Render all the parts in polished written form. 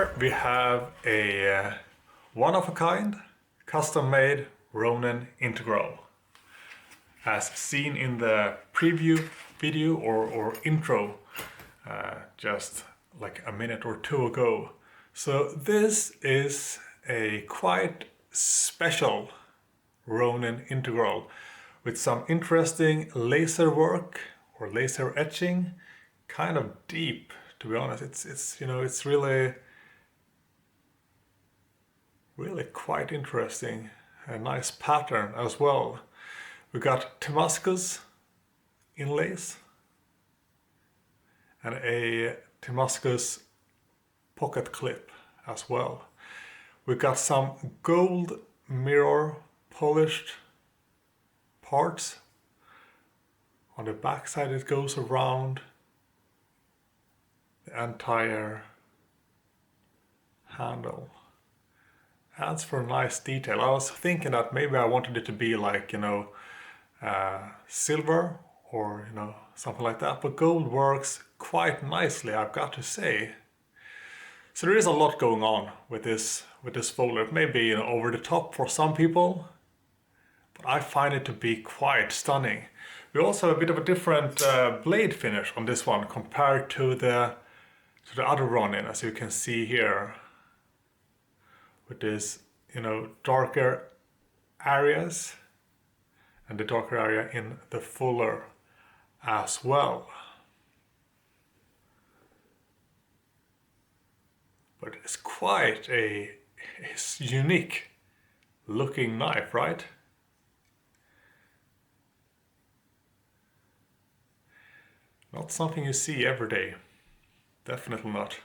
Here we have a one-of-a-kind, custom-made Ronin integral. As seen in the preview video or intro just like a minute or two ago. So this is a quite special Ronin integral with some interesting laser work or laser etching, kind of deep, to be honest. It's really quite interesting. A nice pattern as well. We got Damascus inlays and a Damascus pocket clip as well. We got some gold mirror polished parts. On the back side it goes around the entire handle. Adds for a nice detail. I was thinking that maybe I wanted it to be like, silver or, something like that. But gold works quite nicely, I've got to say. So there is a lot going on with this folder. It may be over the top for some people, but I find it to be quite stunning. We also have a bit of a different blade finish on this one compared to the other Ronin, as you can see here. With this, darker areas and the darker area in the fuller as well. But it's quite a unique looking knife, right? Not something you see every day. Definitely not.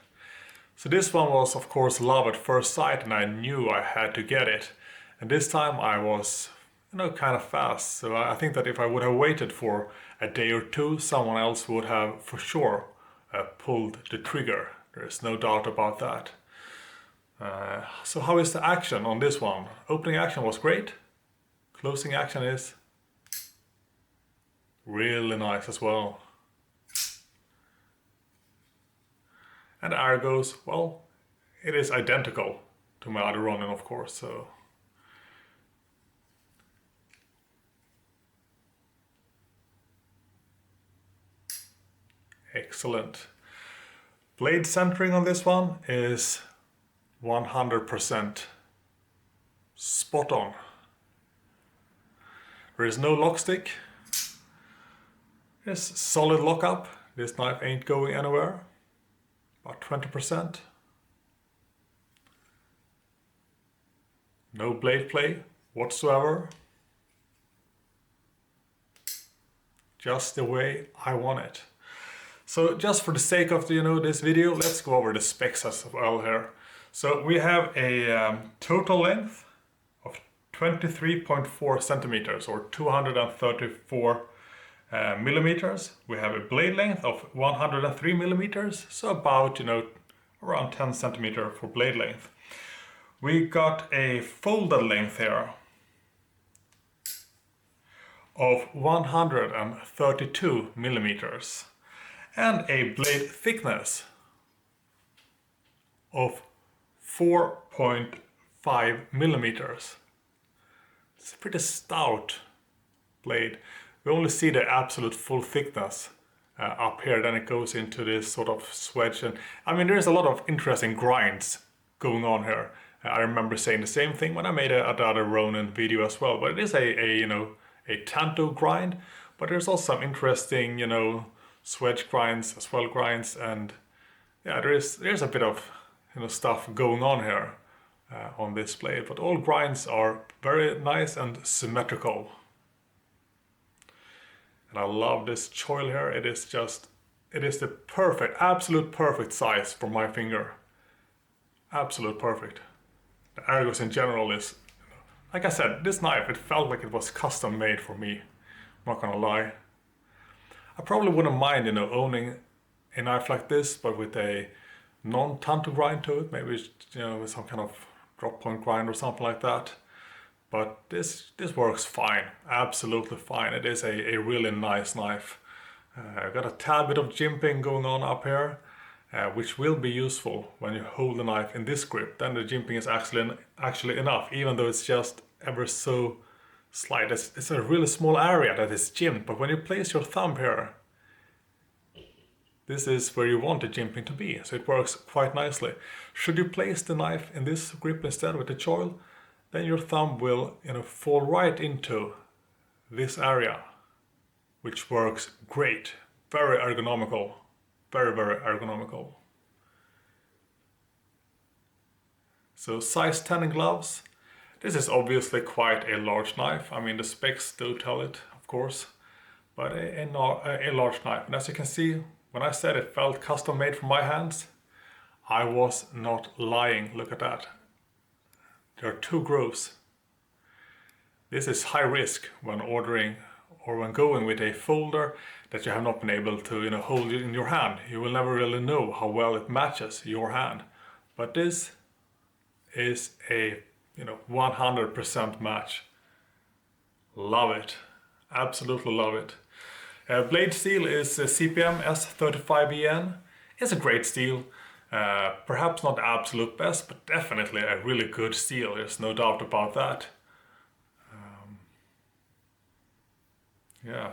So this one was of course love at first sight, and I knew I had to get it. And this time I was, kind of fast. So I think that if I would have waited for a day or two, someone else would have for sure pulled the trigger. There is no doubt about that. So how is the action on this one? Opening action was great. Closing action is really nice as well. And Ergos, well, it is identical to my other Ronin, of course, so. Excellent. Blade centering on this one is 100% spot on. There is no lock stick. It's solid lockup. This knife ain't going anywhere. About 20%. No blade play whatsoever. Just the way I want it. So just for the sake of this video, let's go over the specs as well here. So we have a total length of 23.4 centimeters or 234 millimeters. We have a blade length of 103 millimeters, so about around 10 centimeter for blade length. We got a folded length here of 132 millimeters and a blade thickness of 4.5 millimeters. It's a pretty stout blade. We only see the absolute full thickness up here, then it goes into this sort of swedge. And I mean, there's a lot of interesting grinds going on here. I remember saying the same thing when I made another Ronin video as well. But it is a tanto grind, but there's also some interesting, swedge grinds as well, and yeah, there's a bit of stuff going on here on this blade. But all grinds are very nice and symmetrical. And I love this choil here. It is the perfect, absolute perfect size for my finger. Absolute perfect. The Ergos in general is, like I said, this knife, it felt like it was custom made for me. I'm not gonna lie. I probably wouldn't mind, owning a knife like this, but with a non-tanto grind to it, maybe with some kind of drop point grind or something like that. But this works fine, absolutely fine. It is a really nice knife. I've got a tad bit of jimping going on up here. which will be useful when you hold the knife in this grip. Then the jimping is actually enough, even though it's just ever so slight. It's a really small area that is jimped, but when you place your thumb here, this is where you want the jimping to be, so it works quite nicely. Should you place the knife in this grip instead with the choil, then your thumb will fall right into this area, which works great. Very ergonomical. Very, very ergonomical. So size 10 gloves. This is obviously quite a large knife. I mean, the specs do tell it, of course, but a large knife. And as you can see, when I said it felt custom made for my hands, I was not lying. Look at that. There are 2 grooves. This is high risk when ordering or when going with a folder that you have not been able to hold it in your hand. You will never really know how well it matches your hand. But this is a 100% match. Love it. Absolutely love it. Blade steel is CPM S35EN. It's a great steel. Perhaps not the absolute best, but definitely a really good steel. There's no doubt about that. Yeah.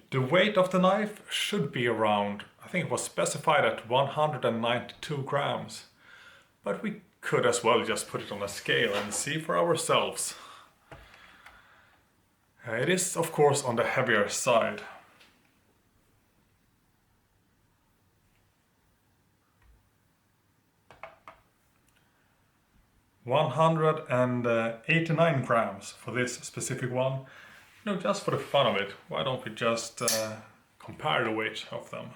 The weight of the knife should be around, I think it was specified at 192 grams. But we could as well just put it on a scale and see for ourselves. It is, of course, on the heavier side. $189 grams for this specific one. Just for the fun of it, why don't we just compare the weight of them?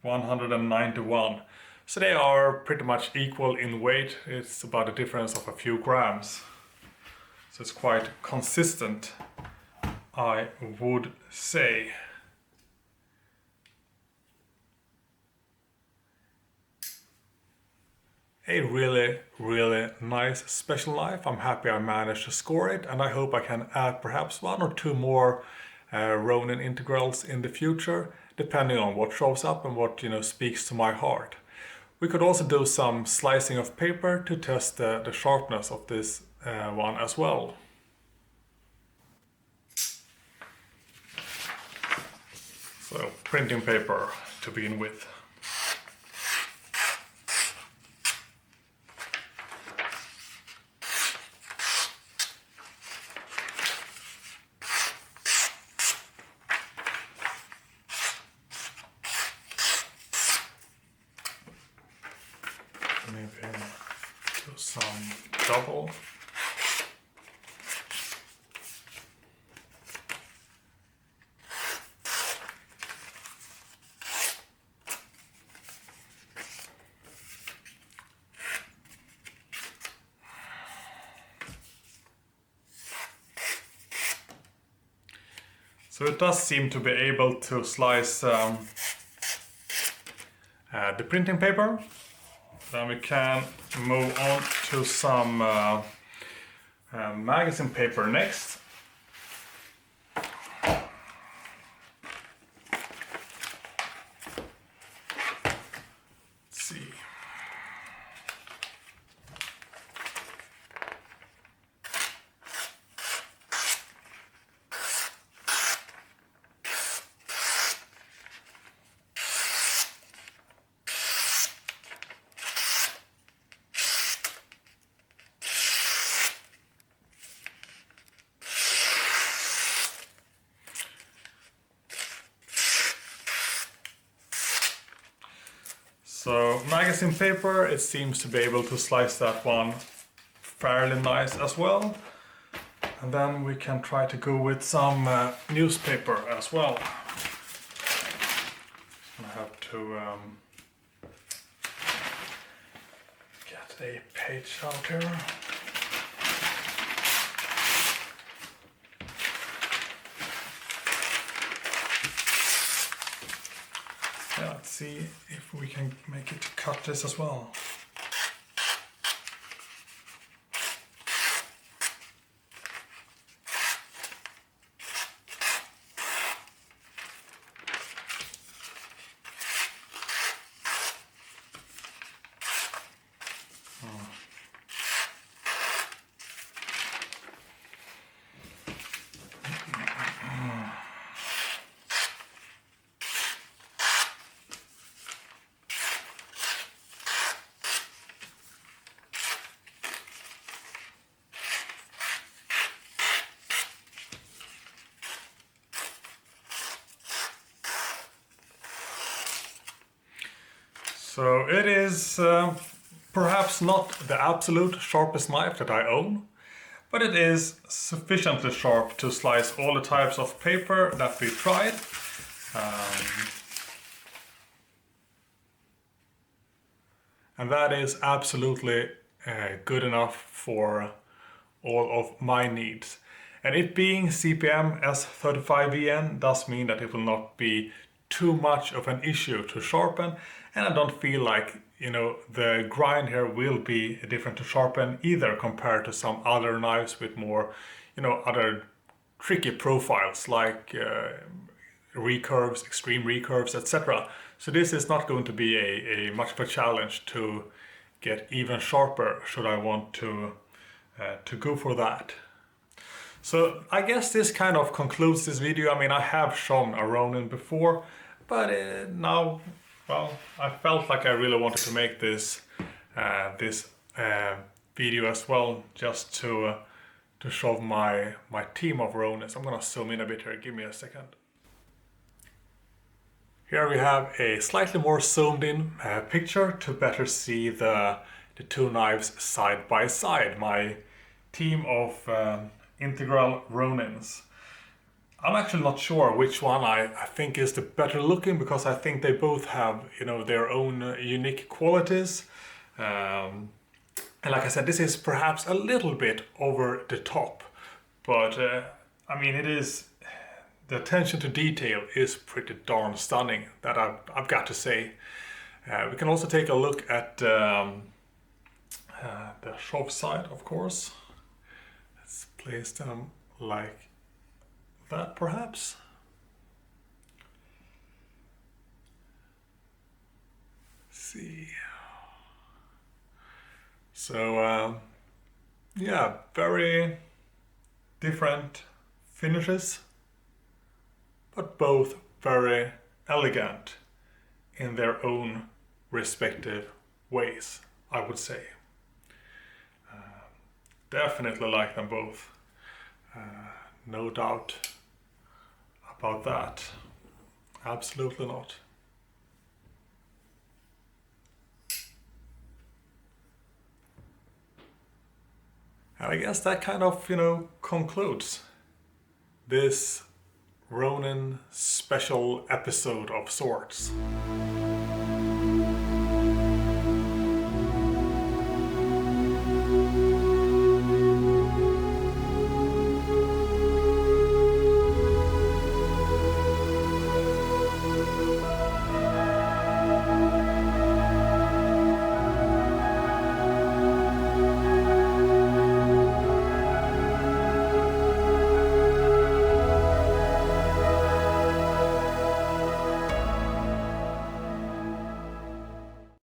191. So they are pretty much equal in weight. It's about a difference of a few grams. So it's quite consistent, I would say. A really, really nice special knife. I'm happy I managed to score it, and I hope I can add perhaps 1 or 2 more Ronin integrals in the future, depending on what shows up and what speaks to my heart. We could also do some slicing of paper to test the sharpness of this one as well. So printing paper to begin with. Maybe do some double. So it does seem to be able to slice the printing paper. Then we can move on to some magazine paper next. Let's see. So magazine paper, it seems to be able to slice that one fairly nice as well. And then we can try to go with some newspaper as well. I have to get a page out here. Yeah, let's see if we can make it to cut this as well. So it is perhaps not the absolute sharpest knife that I own, but it is sufficiently sharp to slice all the types of paper that we tried. And that is absolutely good enough for all of my needs. And it being CPM S35VN does mean that it will not be too much of an issue to sharpen, and I don't feel like, you know, the grind here will be different to sharpen either compared to some other knives with more, you know, other tricky profiles like recurves, extreme recurves, etc. So this is not going to be a much of a challenge to get even sharper should I want to go for that. So I guess this kind of concludes this video. I mean, I have shown a Ronin before, but now, well, I felt like I really wanted to make this video as well, just to show my team of Ronins. I'm gonna zoom in a bit here. Give me a second. Here we have a slightly more zoomed in picture to better see the two knives side by side. My team of integral Ronins. I'm actually not sure which one I think is the better looking, because I think they both have, you know, their own unique qualities. And like I said, this is perhaps a little bit over the top, but I mean, it is, the attention to detail is pretty darn stunning, that I've got to say. We can also take a look at the shove side, of course. Let's place them like that, perhaps. Let's see. So yeah, very different finishes, but both very elegant in their own respective ways, I would say. Definitely like them both. No doubt about that. Absolutely not. And I guess that kind of, you know, concludes this Ronin special episode of sorts.